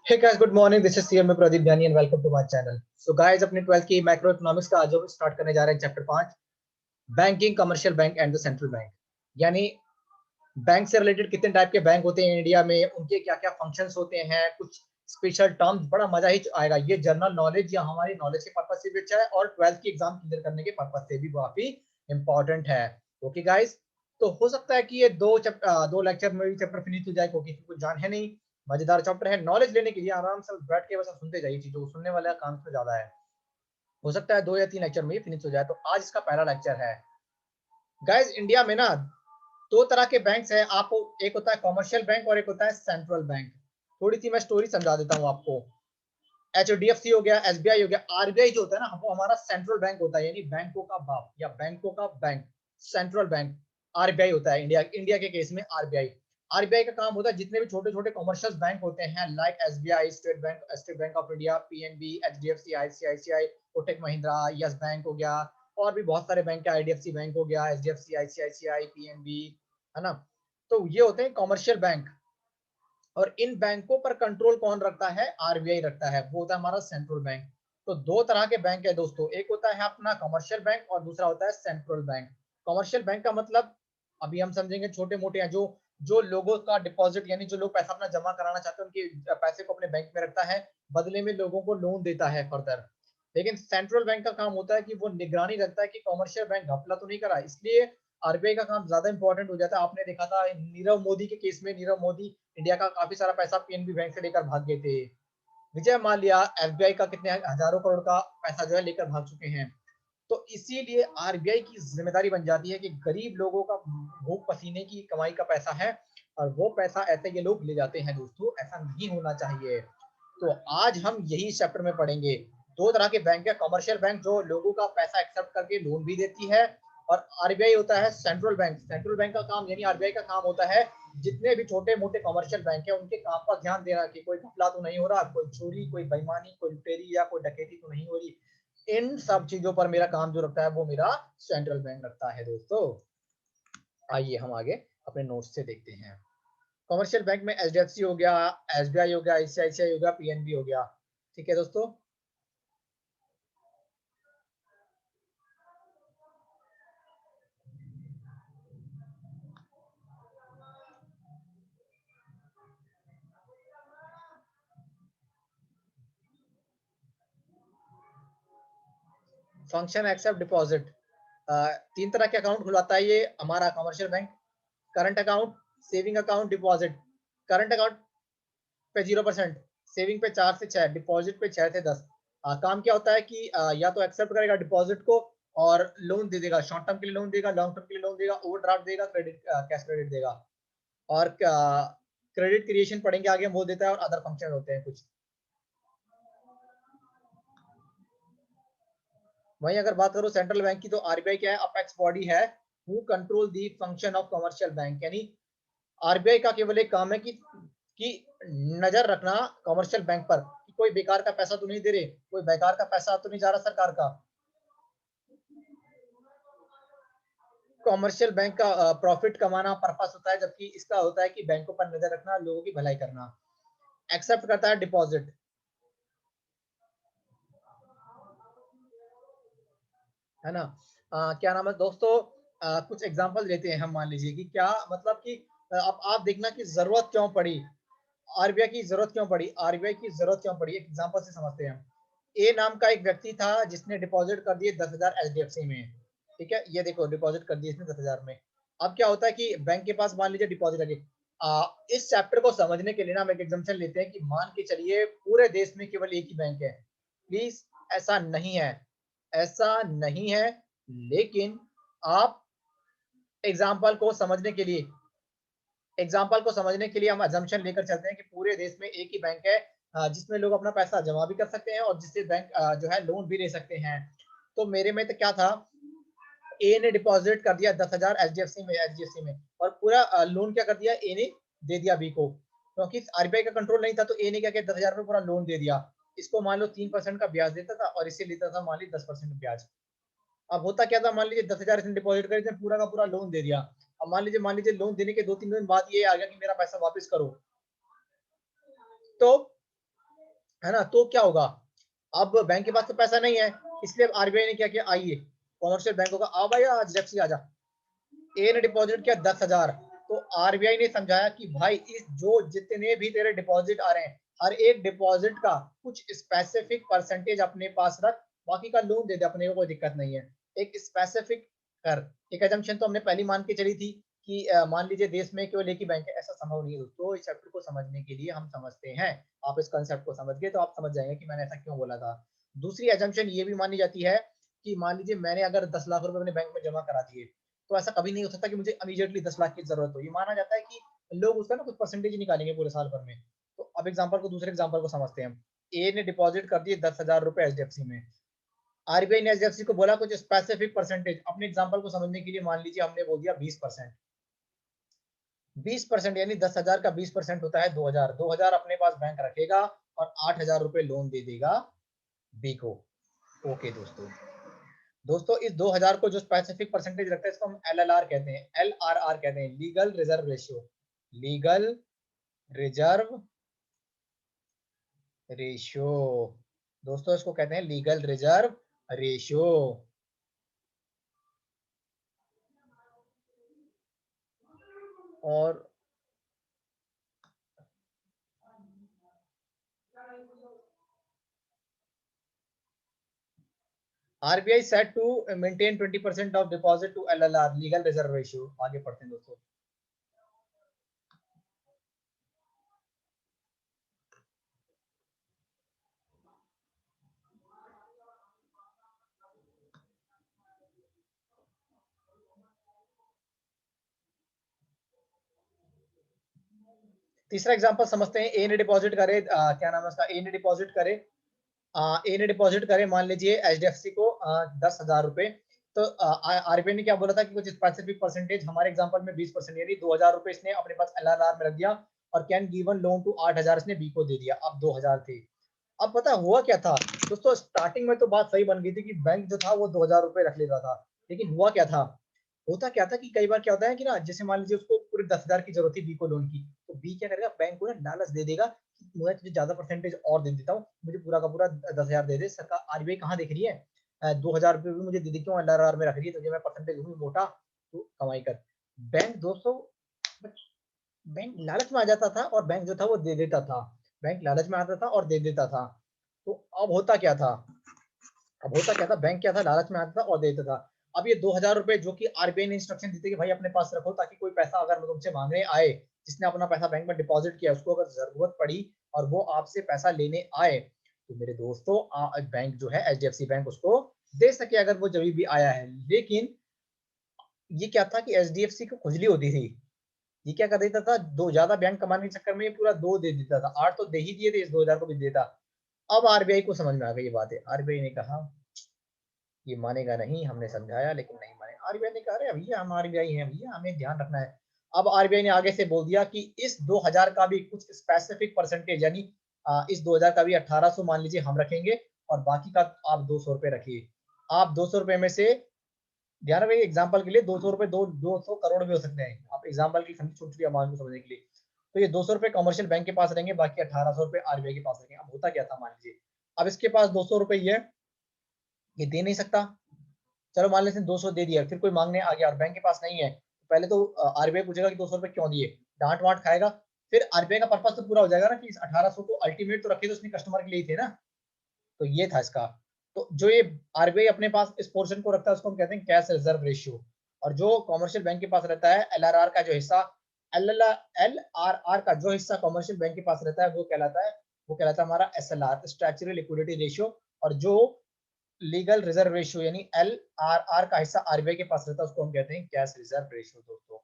Hey guys, good morning. This is CMA Pradeep Dani and welcome to my channel. So guys, अपने 12th की macro economics का आज हम start करने जा रहे हैं chapter 5 banking, commercial bank and the central bank. यानी बैंक से रिलेटेड कितने टाइप के बैंक होते हैं इंडिया में, उनके क्या क्या फंक्शंस होते हैं, कुछ स्पेशल टर्म्स, बड़ा मजा ही आएगा। ये जनरल नॉलेज या हमारी नॉलेज के पर्पज से भी अच्छा है और 12th की एग्जाम क्लियर करने के पर्पज से भी काफी इंपॉर्टेंट है। ओके गाइस, तो हो सकता है कि ये दो लेक्चर में भी चैप्टर फिनिश हो जाए, क्योंकि कुछ जान है नहीं, मजेदार चैप्टर है। नॉलेज लेने के लिए आराम से बैठ के बस सुनते जाइए, चीजों को सुनने वाला काम तो ज्यादा है। हो सकता है 2 या 3 लेक्चर में ही फिनिश हो जाए। तो आज इसका पहला लेक्चर है। गाइस, इंडिया में ना दो तरह के बैंक्स हैं। आपको एक होता है कमर्शियल बैंक और एक होता है सेंट्रल बैंक। थोड़ी सी मैं स्टोरी समझा देता हूँ आपको। HDFC हो गया, SBI हो गया, RBI जो होता है ना वो हमारा सेंट्रल बैंक होता है, यानी बैंकों का बाप या बैंकों का बैंक। सेंट्रल बैंक RBI होता है। इंडिया के केस में आरबीआई का काम होता है जितने भी छोटे छोटे कमर्शियल बैंक होते हैं, like SBI, state bank of India, PNB, HDFC, ICICI, Kotak Mahindra, yes bank हो गया, और भी बहुत सारे बैंक है, IDFC बैंक हो गया, HDFC, ICICI, PNB, है ना। तो ये होते हैं कमर्शियल बैंक। और इन बैंकों पर कंट्रोल कौन रखता है? आरबीआई रखता है, वो होता है हमारा सेंट्रल बैंक। तो दो तरह के बैंक है दोस्तों, एक होता है अपना कमर्शियल बैंक और दूसरा होता है सेंट्रल बैंक। कमर्शियल बैंक का मतलब अभी हम समझेंगे छोटे मोटे हैं, जो जो लोगों का डिपॉजिट, यानी जो लोग पैसा अपना जमा कराना चाहते हैं उनके पैसे को अपने बैंक में रखता है, बदले में लोगों को लोन देता है फर्दर। लेकिन सेंट्रल बैंक का काम होता है कि वो निगरानी रखता है कि कमर्शियल बैंक घपला तो नहीं करा, इसलिए आरबीआई का काम ज्यादा इंपॉर्टेंट हो जाता है। आपने देखा था नीरव मोदी के केस में, नीरव मोदी इंडिया का काफी सारा पैसा पीएनबी बैंक से लेकर भाग गए थे। विजय माल्या एफबीआई का कितने हजारों करोड़ का पैसा जो है लेकर भाग चुके हैं। तो इसीलिए आरबीआई की जिम्मेदारी बन जाती है कि गरीब लोगों का भूख पसीने की कमाई का पैसा है और वो पैसा ऐसे ये लोग ले जाते हैं। दोस्तों, ऐसा नहीं होना चाहिए। तो आज हम यही चैप्टर में पढ़ेंगे। दो तरह के बैंक है, कमर्शियल बैंक जो लोगों का पैसा एक्सेप्ट करके लोन भी देती है, और आरबीआई होता है सेंट्रल बैंक। सेंट्रल बैंक का काम यानी आरबीआई का काम होता है जितने भी छोटे मोटे कमर्शियल बैंक है उनके काम पर ध्यान देना कि कोई घपला तो नहीं हो रहा, कोई चोरी, कोई बेईमानी, कोई लुटेरी या कोई डकैती तो नहीं हो रही। इन सब चीजों पर मेरा काम जो रखता है वो मेरा सेंट्रल बैंक रखता है। दोस्तों, आइए हम आगे अपने नोट्स से देखते हैं। कमर्शियल बैंक में एचडीएफसी हो गया, एसबीआई हो गया, आईसीआईसीआई हो गया, पीएनबी हो गया। ठीक है दोस्तों। फंक्शन एक्सेप्ट डिपॉजिट, तीन तरह के अकाउंट खुलाता है ये हमारा commercial bank. Current account, saving account, deposit. Current account पे 0%, सेविंग पे 4 से 6, डिपॉजिट पे 6 से 10। काम क्या होता है कि या तो एक्सेप्ट करेगा डिपॉजिट को और लोन दे देगा, शॉर्ट टर्म के लिए लोन देगा, लॉन्ग टर्म के लिए लोन देगा, ओवरड्राफ्ट देगा, क्रेडिट कैश क्रेडिट देगा, और क्रेडिट क्रिएशन पढ़ेंगे आगे, वो देता है, और अदर फंक्शन होते हैं कुछ। वहीं अगर बात करो सेंट्रल बैंक की, तो आरबीआई क्या है? अपेक्स बॉडी है who control the function of commercial bank. यानी आरबीआई का केवल एक काम है कि नजर रखना कमर्शियल बैंक पर कि कोई बेकार का पैसा तो नहीं दे रहे, कोई बेकार का पैसा तो नहीं जा रहा सरकार का। कमर्शियल बैंक का प्रॉफिट कमाना पर्पस होता है, जबकि इसका होता है कि बैंकों पर नजर रखना, लोगों की भलाई करना। एक्सेप्ट करता है डिपॉजिट, है ना। क्या नाम है दोस्तों, कुछ एग्जांपल देते हैं हम। मान लीजिए कि क्या मतलब कि अब आप देखना कि जरूरत क्यों पड़ी, आरबीआई की जरूरत क्यों पड़ी, आरबीआई की जरूरत क्यों पड़ी, एक एग्जांपल से समझते हैं। ए नाम का एक व्यक्ति था जिसने डिपॉजिट कर दिए 10,000 एचडीएफसी में। ठीक है, ये देखो डिपॉजिट कर दिए इसने 10,000 में। अब क्या होता है कि बैंक के पास मान लीजिए डिपॉजिट है। इस चैप्टर को समझने के लिए ना हम एक एग्जांपल लेते हैं कि मान के चलिए पूरे देश में केवल एक ही बैंक है। प्लीज, ऐसा नहीं है, ऐसा नहीं है। लेकिन आप एग्जाम्पल को समझने के लिए हम अजम्पशन लेकर चलते हैं कि पूरे देश में एक ही बैंक है जिसमें लोग अपना पैसा जमा भी कर सकते हैं और जिससे बैंक जो है लोन भी ले सकते हैं। तो मेरे में तो क्या था, ए ने डिपॉजिट कर दिया 10,000 एचडीएफसी में और पूरा लोन क्या कर दिया, ए ने दे दिया बी को, क्योंकि आरबीआई का कंट्रोल नहीं था। तो ए ने क्या किया, 10,000 में पूरा लोन दे दिया। इसको मान लो 3% का ब्याज देता था और इसे लेता था मान ली 10% ब्याज। अब होता क्या था, मान लीजिए 10,000 इसने डिपॉजिट कर दिया, पूरा का पूरा लोन दे दिया। अब मान लीजिए लोन देने के 2-3 दिन बाद ये आ गया कि मेरा पैसा वापस करो। तो है ना। तो क्या होगा, अब बैंक के पास तो पैसा नहीं है, इसलिए आरबीआई ने क्या किया, आइए कॉमर्शियल बैंकों का, आ भाई आज एचडीएफसी आजा, ए ने डिपॉजिट किया 10,000। तो आरबीआई ने समझाया कि भाई इस जो जितने भी तेरे डिपॉजिट आ रहे हैं, हर एक डिपॉजिट का कुछ स्पेसिफिक परसेंटेज अपने पास रख, बाकी का लोन दे दे, अपने को कोई दिक्कत नहीं है। एक स्पेसिफिक कर। एक एजम्पशन तो हमने पहली मान के चली थी कि मान लीजिए देश में केवल एक ही बैंक है, ऐसा संभव नहीं है दोस्तों। इस चैप्टर को समझने के लिए हम समझते हैं, आप इस कंसेप्ट को समझ गए तो आप समझ जाएंगे कि मैंने ऐसा क्यों बोला था। दूसरी एजम्पशन ये भी मानी जाती है कि मान लीजिए मैंने अगर 10 लाख रुपए अपने बैंक में जमा करा दिए, तो ऐसा कभी नहीं हो सकता कि मुझे इमीडिएटली 10 लाख की जरूरत हो। ये माना जाता है कि लोग उसका ना कुछ परसेंटेज निकालेंगे पूरे साल भर में। तो अब एग्जांपल को, दूसरे एग्जांपल को समझते हैं। ए ने डिपॉजिट कर दिए 10,000 रुपए एचडीएफसी में। आरबीआई ने एचडीएफसी को बोला कुछ स्पेसिफिक परसेंटेज, अपने एग्जांपल को समझने के लिए मान लीजिए हमने बोल दिया 20%। 20% यानी 10,000 का 20% होता है 2,000। 2,000 अपने पास बैंक रखेगा और 8,000 रुपए लोन दे देगा बी को। ओके दोस्तों, इस 2,000 को जो स्पेसिफिक परसेंटेज रखता है इसको हम एलएलआर कहते हैं, एलआरआर कहते हैं, legal reserve ratio. Legal reserve ratio दोस्तों, इसको कहते हैं लीगल रिजर्व रेशियो। और RBI set to maintain 20% of deposit to LLR, legal reserve ratio. आगे पढ़ते हैं दोस्तों। तीसरा एग्जांपल समझते हैं। ए ने डिपॉजिट करे, क्या नाम है उसका, ए ने डिपॉजिट करे, ए ने डिपॉजिट करे मान लीजिए एचडीएफसी को 10,000 रुपए। तो आरबीआई ने क्या बोला था कि कुछ स्पेसिफिक परसेंटेज, हमारे एग्जांपल में 20% यानी 2,000 रुपए इसने अपने पास एलआरआर में रख दिया, और कैन गिवन लोन टू 8,000 इसने बी को दे दिया। अब 2,000 थे। अब पता हुआ क्या था दोस्तों, स्टार्टिंग में तो बात सही बन गई थी कि बैंक जो था वो 2,000 रुपए रख लेता था। लेकिन हुआ क्या था, होता क्या था कि कई बार क्या होता है कि ना, जैसे मान लीजिए उसको पूरे 10,000 की जरूरत थी बी को लोन की, तो बी क्या करेगा, बैंक को ना लालच दे देगा कि मैं तुझे ज्यादा परसेंटेज और दे देता हूँ, मुझे पूरा का पूरा 10,000 दे दे। सरकार आरबीआई कहाँ देख रही है, 2,000 रुपये भी मुझे दे दे, क्यों एलआरआर में रख रही है, तुझे मैं परसेंटेज दूंगी मोटा, तो कमाई कर। बैंक दोस्तों, बैंक लालच में आ जाता था और बैंक जो था वो दे देता था। बैंक लालच में आता था और दे देता था। तो अब होता क्या था, बैंक क्या था, लालच में आता था और देता था। अब ये 2,000 रुपए जो कि आरबीआई ने इंस्ट्रक्शन दी थी कि भाई अपने पास रखो, ताकि कोई पैसा अगर तुमसे मांगने आए, जिसने अपना पैसा बैंक में डिपॉजिट किया, उसको अगर जरूरत पड़ी और वो आपसे पैसा लेने आए, तो मेरे दोस्तों बैंक जो है एचडीएफसी बैंक उसको दे सके, अगर वो जब भी आया है। लेकिन ये क्या था कि एचडीएफसी को खुजली होती थी। ये क्या कर देता था, दो ज्यादा बैंक कमाने के चक्कर में ये पूरा 2 दे देता था, 8 तो दे ही दिए थे, इस 2,000 को भी देता। अब आरबीआई को समझ में आ गई ये बात है। आरबीआई ने कहा ये मानेगा नहीं, हमने समझाया लेकिन नहीं माने। आरबीआई ने कहा अरे भैया हम आरबीआई हैं भैया, हमें ध्यान रखना है। अब आरबीआई ने आगे से बोल दिया कि इस 2,000 का भी कुछ स्पेसिफिक परसेंटेज, यानी इस 2,000 का भी 1,800 मान लीजिए हम रखेंगे, और बाकी का आप 200 रुपए रखिए। आप 200 रुपए में से, ध्यान रखिए एग्जाम्पल के लिए, 200 रुपए 200 करोड़ भी हो सकते हैं। आप एग्जाम्पल की छोटी छोटी अमाउंट को समझने के लिए, तो ये 200 रुपए कमर्शियल बैंक के पास रहेंगे, बाकी 1,800 रुपए आरबीआई के पास रहेंगे। अब होता क्या था, मान लीजिए अब इसके पास 200 रुपए ये दे नहीं सकता। चलो मान लेते हैं 200 दे दिया, फिर कोई मांगने आ गया और बैंक के पास नहीं है, तो पहले तो आरबीआई पूछेगा कि 200 रुपए क्यों दिए, डांट वांट खाएगा। फिर आरबीआई का पर्पस तो पूरा हो जाएगा ना कि इस 1,800 को अल्टीमेट तो रखे तो उसने कस्टमर के लिए ही थे ना। तो ये था इसका। तो जो ये आरबीआई अपने पास इस पोर्शन को रखता है उसको हम कहते हैं कैश रिजर्व रेशियो। और जो कॉमर्शियल बैंक के पास रहता है एलआरआर का जो हिस्सा, एलआरआर का जो हिस्सा कॉमर्शियल बैंक के पास रहता है वो कहलाता है हमारा एसएलआर, स्टैट्यूटरी लिक्विडिटी रेशियो। और जो लीगल रिजर्व रेशियो यानी एलआरआर का हिस्सा आरबीआई के पास रहता है उसको हम कहते हैं कैश रिजर्व रेशियो दोस्तों।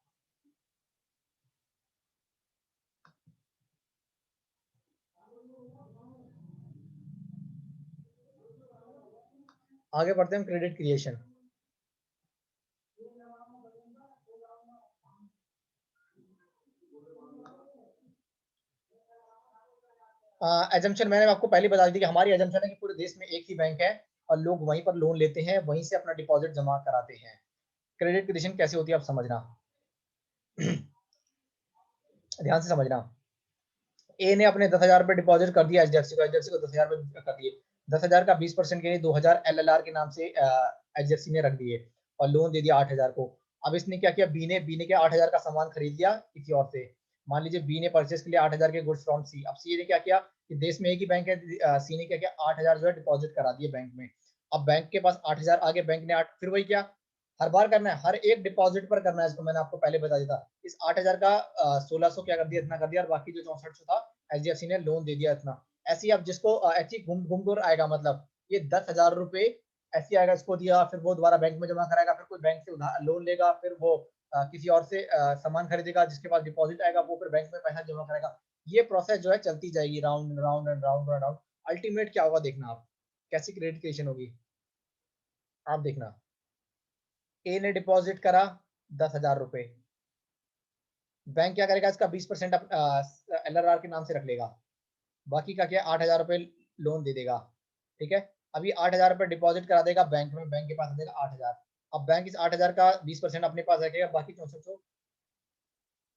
आगे बढ़ते हैं क्रेडिट क्रिएशन। एजम्पशन मैंने आपको पहले बता दी कि हमारी एजम्पशन है कि पूरे देश में एक ही बैंक है और लोग वहीं पर लोन लेते हैं, वहीं से अपना डिपॉजिट जमा कराते हैं। क्रेडिट क्रिएशन कैसे होती है आप समझना, ध्यान से समझना। ए ने अपने 10,000 रुपए डिपॉजिट कर दिया एचडीएफसी को, एचडीएफसी को 10,000 रुपए कर दिए, 10,000 का 20% के लिए 2,000 एलएलआर के नाम से एचडीएफसी ने रख दिए और लोन दे दिया 8,000 को। अब इसने क्या किया, बी ने क्या 8,000 का सामान खरीद लिया किसी और से। मान लीजिए बी ने परचेस के लिए 8,000 के गुड्स फ्रॉम सी। अब सी ने क्या किया कि देश में एक ही बैंक है, सी ने क्या किया 8,000 जो है डिपॉजिट करा दिए बैंक में। अब बैंक के पास 8,000 आगे, बैंक ने 8, फिर वही क्या हर बार करना है, हर एक डिपॉजिट पर करना है इसको, मैंने आपको पहले बता दिया था। इस 8,000 का 1,600 क्या कर दिया, इतना कर दिया, और बाकी जो 6400 था एचडीएफसी ने लोन दे दिया इतना। ऐसे ही अब जिसको ऐसी घूम आएगा, मतलब ये 10,000 रुपए ऐसे आएगा, इसको दिया, फिर वो दोबारा बैंक में जमा कराएगा, फिर कोई बैंक से उधार लोन लेगा, फिर वो किसी और से सामान खरीदेगा, जिसके पास डिपॉजिट आएगा वो फिर बैंक में पैसा जमा करेगा। ये प्रोसेस जो है चलती जाएगी, round and round and round and round. Ultimate क्या होगा देखना आप, कैसी क्रेडिट क्रिएशन होगी आप देखना। ए ने डिपॉजिट करा 10,000 रुपए, बैंक क्या करेगा इसका 20% एलआरआर के नाम से रख लेगा, बाकी का क्या 8,000 रुपए लोन दे देगा। ठीक है, अभी 8,000 रुपए डिपॉजिट करा देगा बैंक में, बैंक के पास आ जाएगा 8,000। अब बैंक इस 8,000 का 20% अपने पास रखेगा, बाकी 6400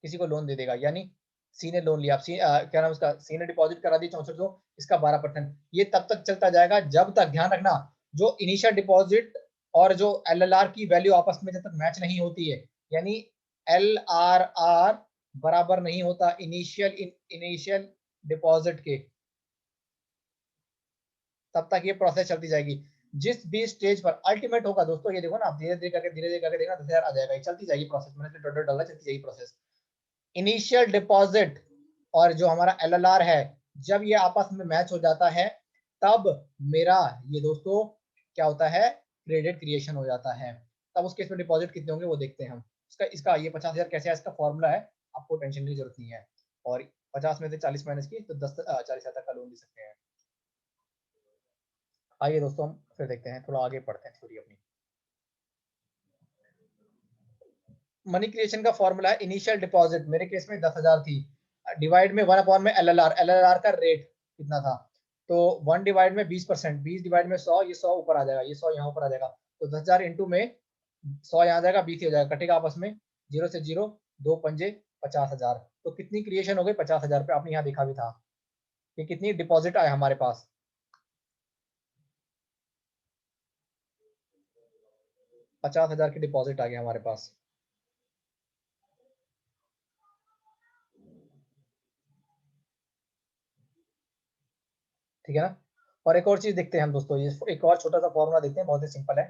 किसी को लोन दे देगा। यानी सी ने लोन लिया, क्या नाम उसका, सी ने डिपॉजिट करा दी 6400, इसका 12%। ये तब तक चलता जाएगा जब तक, ध्यान रखना, जो इनिशियल डिपॉजिट और जो एलएलआर की वैल्यू आपस में जब तक मैच नहीं होती है, यानी एलआरआर बराबर नहीं होता इनिशियल डिपॉजिट के, तब तक ये प्रोसेस चलती जाएगी। जिस भी स्टेज पर अल्टीमेट होगा दोस्तों, ये देखो ना, आप धीरे धीरे करके देखना 10,000 आ जाएगा, ये चलती जाएगी प्रोसेस, मैंने टोटल डाला, चलती जाएगी प्रोसेस। इनिशियल डिपॉजिट और जो हमारा एलएलआर है, जब ये आपस में मैच हो जाता है, तब मेरा ये दोस्तों क्या होता है, क्रेडिट क्रिएशन हो जाता है। तब उस केस में डिपॉजिट कितने होंगे वो देखते हैं हम। इसका ये 50,000 कैसे है, इसका फॉर्मूला है, आपको टेंशन की जरूरत नहीं है। और 50 में से 40 माइनस की तो 40,000 तक का लोन दे सकते हैं। आइए दोस्तों हम फिर देखते हैं, थोड़ा आगे पढ़ते हैं थ्योरी अपनी। मनी क्रिएशन का फॉर्मूला है, इनिशियल डिपॉजिट मेरे केस में 10,000 थी, डिवाइड में 1 में एलएलआर, एलएलआर का रेट कितना था, तो 1 डिवाइड में 20%, 20 डिवाइड में 100, ये 100 ऊपर आ जाएगा, ये 100 यहाँ ऊपर आ जाएगा, तो 10,000 इंटू में 100 यहाँ जाएगा, 20 हो जाएगा, कटेगा आपस में, 0 से 0, 2 पंजे 50,000। तो कितनी क्रिएशन हो गई, 50,000 रुपये। आपने यहाँ देखा भी था कि कितनी डिपॉजिट आए हमारे पास, 50,000 की डिपॉजिट आ गई हमारे पास। ठीक है ना। और एक और चीज देखते हैं हम दोस्तों, ये एक और छोटा सा फॉर्मूला देखते हैं, बहुत ही सिंपल है।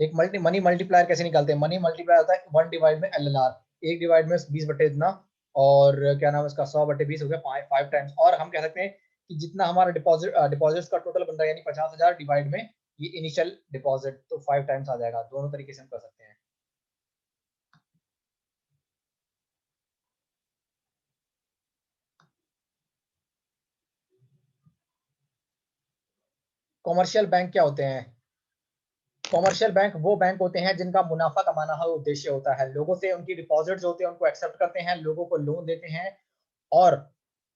एक मनी मल्टीप्लायर कैसे निकालते हैं, मनी मल्टीप्लायर होता है 1 डिवाइड में एलएलआर, 1 डिवाइड में 20 बटे इतना, और क्या नाम है इसका 100 बटे 20 हो गया 5 टाइम्स। और हम कह सकते हैं कि जितना हमारा डिपॉजिट का टोटल बन रहा है, यानी 50,000 डिवाइड में ये इनिशियल डिपॉजिट, तो 5 टाइम्स आ जाएगा। दोनों तरीके से हम कर सकते हैं। कॉमर्शियल बैंक क्या होते हैं, कॉमर्शियल बैंक वो बैंक होते हैं जिनका मुनाफा कमाना हर उद्देश्य होता है, लोगों से उनकी डिपॉजिट्स होते हैं उनको एक्सेप्ट करते हैं, लोगों को लोन देते हैं, और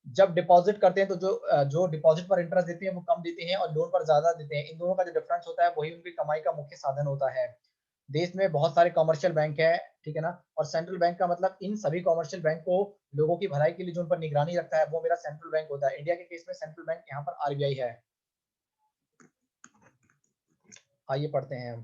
जब डिपॉजिट करते हैं तो जो डिपॉजिट पर इंटरेस्ट देते हैं वो कम देते हैं और लोन पर ज्यादा देते हैं। इन दोनों का जो डिफरेंस होता है वही उनकी कमाई का मुख्य साधन होता है। देश में बहुत सारे कमर्शियल बैंक है, ठीक है ना, और सेंट्रल बैंक का मतलब इन सभी कमर्शियल बैंक को लोगों की भलाई के लिए जो उन पर निगरानी रखता है वो मेरा सेंट्रल बैंक होता है। इंडिया के केस में सेंट्रल बैंक यहाँ पर आरबीआई है। आइए पढ़ते हैं हम।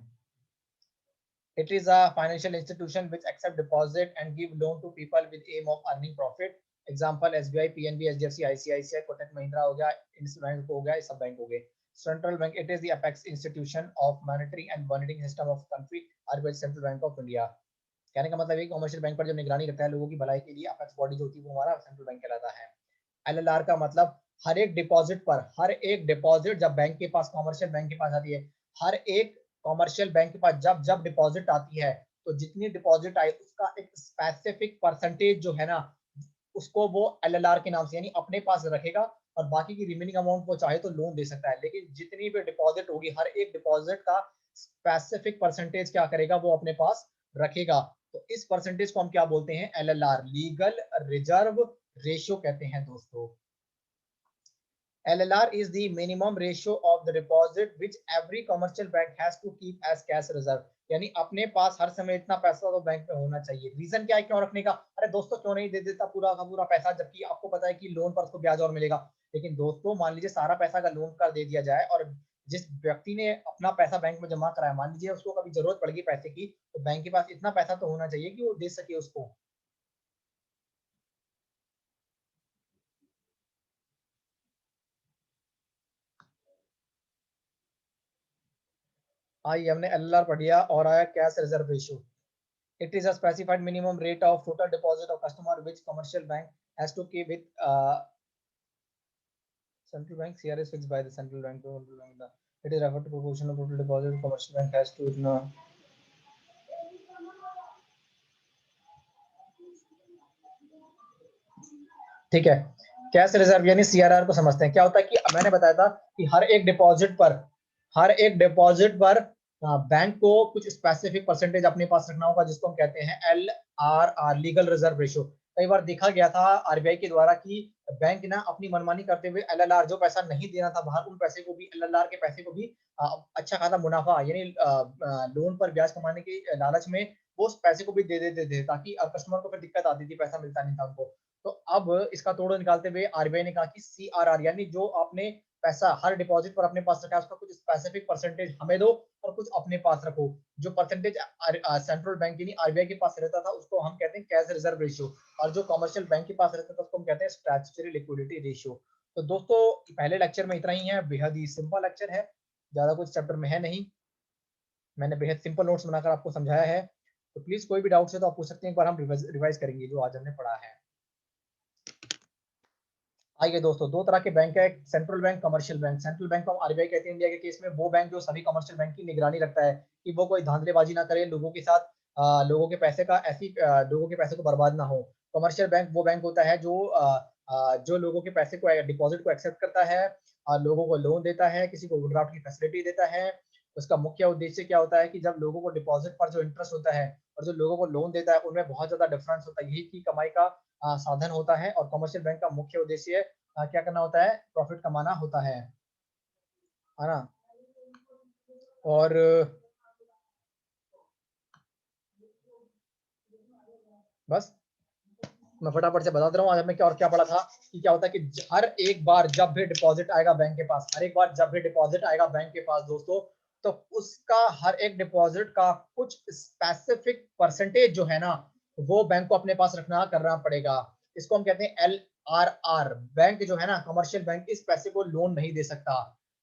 It is a financial institution which accept deposit and give loan to people with aim of earning profit. Example SBI, PNB, HDFC, ICICI, Kotak Mahindra हो गया, इंडस बैंक हो गया, ये सब बैंक हो गए। Central Bank, it is the apex institution of monetary and monitoring system of country, RBI Central Bank of India। कहने का मतलब है कमर्शियल बैंक पर जो निगरानी रखता है लोगों की भलाई के लिए, अपेक्स बॉडी जो होती है वो हमारा सेंट्रल बैंक कहलाता है। एलएलआर का मतलब हर एक डिपॉजिट पर, हर एक डिपॉजिट जब बैंक के पास, कमर्शियल बैंक के पास आती है, हर एक कमर्शियल बैंक के पास जब जब डिपॉजिट आती है, तो जितनी डिपॉजिट आई उसका एक स्पेसिफिक परसेंटेज जो है ना, उसको वो एलएलआर के नाम से यानी अपने पास रखेगा, और बाकी की रिमेनिंग अमाउंट वो चाहे तो लोन दे सकता है। लेकिन जितनी भी डिपॉजिट होगी, हर एक डिपॉजिट का स्पेसिफिक परसेंटेज क्या करेगा, वो अपने पास रखेगा। तो इस परसेंटेज को हम क्या बोलते हैं, एलएलआर, लीगल रिजर्व रेशियो कहते हैं दोस्तों। LLR is the minimum ratio of the deposit which every commercial bank has to keep as cash reserve। यानी अपने पास हर समय इतना पैसा तो बैंक में होना चाहिए। रीजन क्या है क्यों रखने का? अरे दोस्तों क्यों नहीं दे देता पूरा का पूरा पैसा, जबकि आपको पता है कि लोन पर उसको ब्याज और मिलेगा। लेकिन दोस्तों मान लीजिए सारा पैसा अगर लोन कर दे दिया जाए और जिस व्यक्ति ने अपना पैसा बैंक में जमा कराया, मान लीजिए उसको कभी जरूरत पड़ गई पैसे की, तो बैंक के पास इतना पैसा तो होना चाहिए कि वो दे सके उसको। आई हमने एलएलआर पढ़ लिया और आया cash reserve ratio. It is a specified minimum rate of total deposit of customer which commercial bank has to keep with central bank. CR is fixed by the central bank. It is referred to proportion of total deposit commercial bank has to know. ठीक है, cash reserve यानी CRR को समझते हैं। क्या होता है कि मैंने बताया था कि हर एक डिपॉजिट पर बैंक को कुछ स्पेसिफिक परसेंटेज अपने पास रखना होगा, जिसको हम कहते हैं L R R, legal reserve ratio. कई बार देखा गया था आरबीआई के द्वारा कि बैंक ना अपनी मनमानी करते हुए एलएलआर, जो पैसा नहीं देना था बाहर, उन पैसे को भी, एलएलआर के पैसे को भी अच्छा खासा मुनाफा यानी लोन पर ब्याज कमाने के लालच में वो उस पैसे को भी दे देते थे, ताकि कस्टमर को फिर दिक्कत आती थी, पैसा मिलता नहीं था उनको। तो अब इसका तोड़ निकालते हुए आरबीआई ने कहा कि सीआरआर यानी जो आपने पैसा हर डिपॉजिट पर अपने पास रखा है, उसका कुछ स्पेसिफिक परसेंटेज हमें दो और कुछ अपने पास रखो। जो परसेंटेज सेंट्रल बैंक यानी आरबीआई के पास रहता था उसको हम कहते हैं कैश रिजर्व रेशियो, और जो कमर्शियल बैंक के पास रहता था उसको हम कहते हैं स्टैट्यूटरी लिक्विडिटी रेशियो। तो दोस्तों पहले लेक्चर में इतना ही है, बेहद ही सिंपल लेक्चर है, ज्यादा कुछ चैप्टर में है नहीं। मैंने बेहद सिंपल नोट्स बनाकर आपको समझाया है। तो प्लीज कोई भी डाउट्स है तो आप पूछ सकते हैं, एक बार हम रिवाइज करेंगे जो आज हमने पढ़ा है। आइए दोस्तों, दो तरह के बैंक है, central bank, commercial bank. Central bank को हम आरबीआई कहते हैं इंडिया के केस में, वो बैंक जो सभी कमर्शियल बैंक की निगरानी रखता है कि वो कोई धांधलेबाजी ना करे लोगों के साथ, लोगों के पैसे का ऐसी लोगों के पैसे को बर्बाद ना हो। कमर्शियल बैंक वो बैंक होता है जो जो लोगों के पैसे को, डिपॉजिट को एक्सेप्ट करता है, लोगों को लोन देता है, किसी को ओवरड्राफ्ट की फैसिलिटी देता है। उसका मुख्य उद्देश्य क्या होता है कि जब लोगों को डिपॉजिट पर जो इंटरेस्ट होता है और जो लोगों को लोन देता है उनमें बहुत ज्यादा डिफरेंस होता है, यही की कमाई का साधन होता है। और कमर्शियल बैंक का मुख्य उद्देश्य क्या करना होता है, प्रॉफिट कमाना होता है ना। और बस मैं फटाफट से बता दे रहा हूँ आज हमने क्या और क्या पढ़ा था। कि क्या होता है कि हर एक बार जब भी डिपॉजिट आएगा बैंक के पास, हर एक बार जब भी डिपॉजिट आएगा बैंक के पास दोस्तों, तो उसका हर एक डिपॉजिट का कुछ स्पेसिफिक परसेंटेज जो है ना, वो बैंक को अपने पास रखना करना पड़ेगा। इसको हम कहते हैं एल आर आर। बैंक जो है ना, कमर्शियल बैंक, इस पैसे को लोन नहीं दे सकता।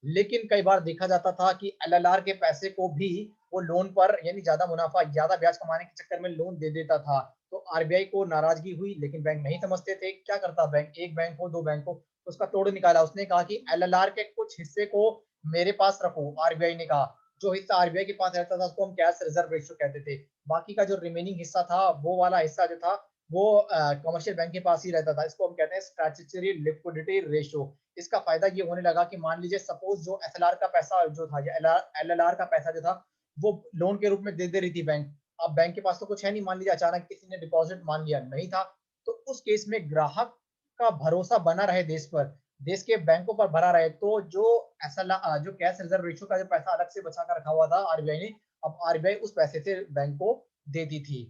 लेकिन कई बार देखा जाता था कि एलएलआर के पैसे को भी वो लोन पर यानी ज्यादा मुनाफा, ज्यादा ब्याज कमाने के चक्कर में लोन दे देता था। तो आरबीआई को नाराजगी हुई, लेकिन बैंक नहीं समझते थे। क्या करता बैंक, एक बैंक हो, दो बैंक हो, तो उसका तोड़ निकाला। उसने कहा कि एलएलआर के कुछ हिस्से को मेरे पास रखो। आरबीआई ने कहा जो हिस्सा आरबीआई के पास रहता था उसको हम कैश रिजर्व रेशियो कहते थे। बाकी का जो रिमेनिंग हिस्सा था, वो वाला हिस्सा जो था वो कमर्शियल बैंक के पास ही रहता था। इसको हम कहते हैं स्टैट्यूटरी लिक्विडिटी रेशियो। इसका फायदा ये होने लगा कि मान लीजिए सपोज जो एसएलआर का पैसा जो था, या एलएलआर का पैसा जो था, वो लोन के रूप में दे रही थी बैंक। अब बैंक के पास तो कुछ है नहीं, मान लीजिए अचानक किसी ने डिपॉजिट मान लिया, नहीं था, तो उस केस में ग्राहक का भरोसा बना रहे देश पर, देश के बैंकों पर भरा रहे, तो जो एसएलआर, जो कैश रिजर्व रेशियो का जो पैसा अलग से बचा कर रखा हुआ था आरबीआई ने, अब आरबीआई उस पैसे से बैंक को देती थी।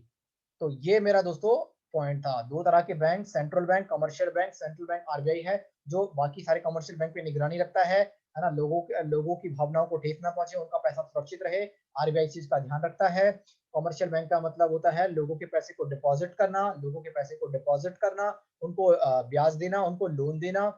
तो ये मेरा दोस्तों पॉइंट था। दो तरह के bank, central bank, commercial bank. Central bank RBI है जो बाकी सारे कमर्शियल बैंक पे निगरानी रखता है ना, लोगों की भावनाओं को ठेस ना पहुंचे, उनका पैसा सुरक्षित रहे, आरबीआई इस चीज का ध्यान रखता है। कमर्शियल बैंक का मतलब होता है लोगों के पैसे को डिपॉजिट करना, लोगों के पैसे को डिपॉजिट करना, उनको ब्याज देना, उनको लोन देना,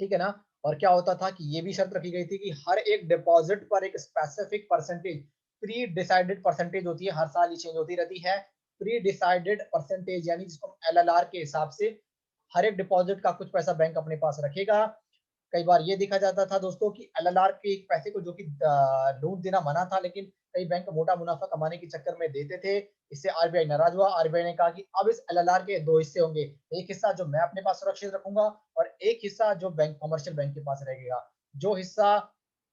ठीक है ना। और क्या होता था कि ये भी शर्त रखी गई थी कि हर एक डिपॉजिट पर एक specific percentage, pre decided percentage होती है, हर साल ये चेंज होती रहती है। प्री डिसाइडेड परसेंटेज यानी जिसको एलएलआर के हिसाब से हर एक डिपॉजिट का कुछ पैसा बैंक अपने पास रखेगा। कई बार ये देखा जाता था दोस्तों कि एलएलआर के एक पैसे को जो कि लोन देना मना था, लेकिन कई बैंक मोटा मुनाफा कमाने के चक्कर में देते थे। इससे आरबीआई नाराज हुआ। आरबीआई ने कहा कि अब इस एलएलआर के दो हिस्से होंगे, एक हिस्सा जो मैं अपने पास सुरक्षित रखूंगा और एक हिस्सा जो बैंक, कमर्शियल बैंक के पास रहेगा। जो हिस्सा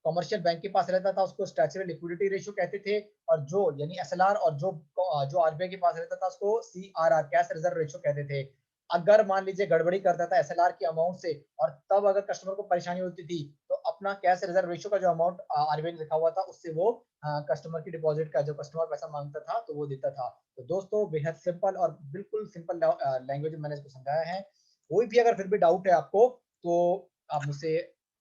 कमर्शियल बैंक के पास रहता था उसको स्टैच्यूटरी लिक्विडिटी रेशियो कहते थे, और जो यानी एसएलआर, और जो आरबीआई के पास रहता था उसको सीआरआर, कैश रिजर्व रेशियो कहते थे। अगर मान लीजिए गड़बड़ी करता था एसएलआर की अमाउंट से और तब अगर कस्टमर को परेशानी होती थी, तो अपना कैश रिजर्व रेशियो का जो अमाउंट आरबीआई ने लिखा हुआ था उससे वो कस्टमर की डिपॉजिट का जो कस्टमर पैसा मांगता था तो वो देता था। तो दोस्तों बेहद सिंपल और बिल्कुल सिंपल लैंग्वेज में मैंने इसको समझाया है। कोई भी अगर फिर भी डाउट है आपको तो आप मुझसे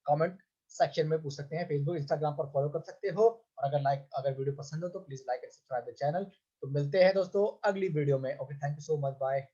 कमेंट सेक्शन में पूछ सकते हैं। फेसबुक इंस्टाग्राम पर फॉलो कर सकते हो, और अगर वीडियो पसंद हो तो please like and subscribe the channel. तो मिलते हैं दोस्तों अगली वीडियो में। Okay, thank you so much, bye.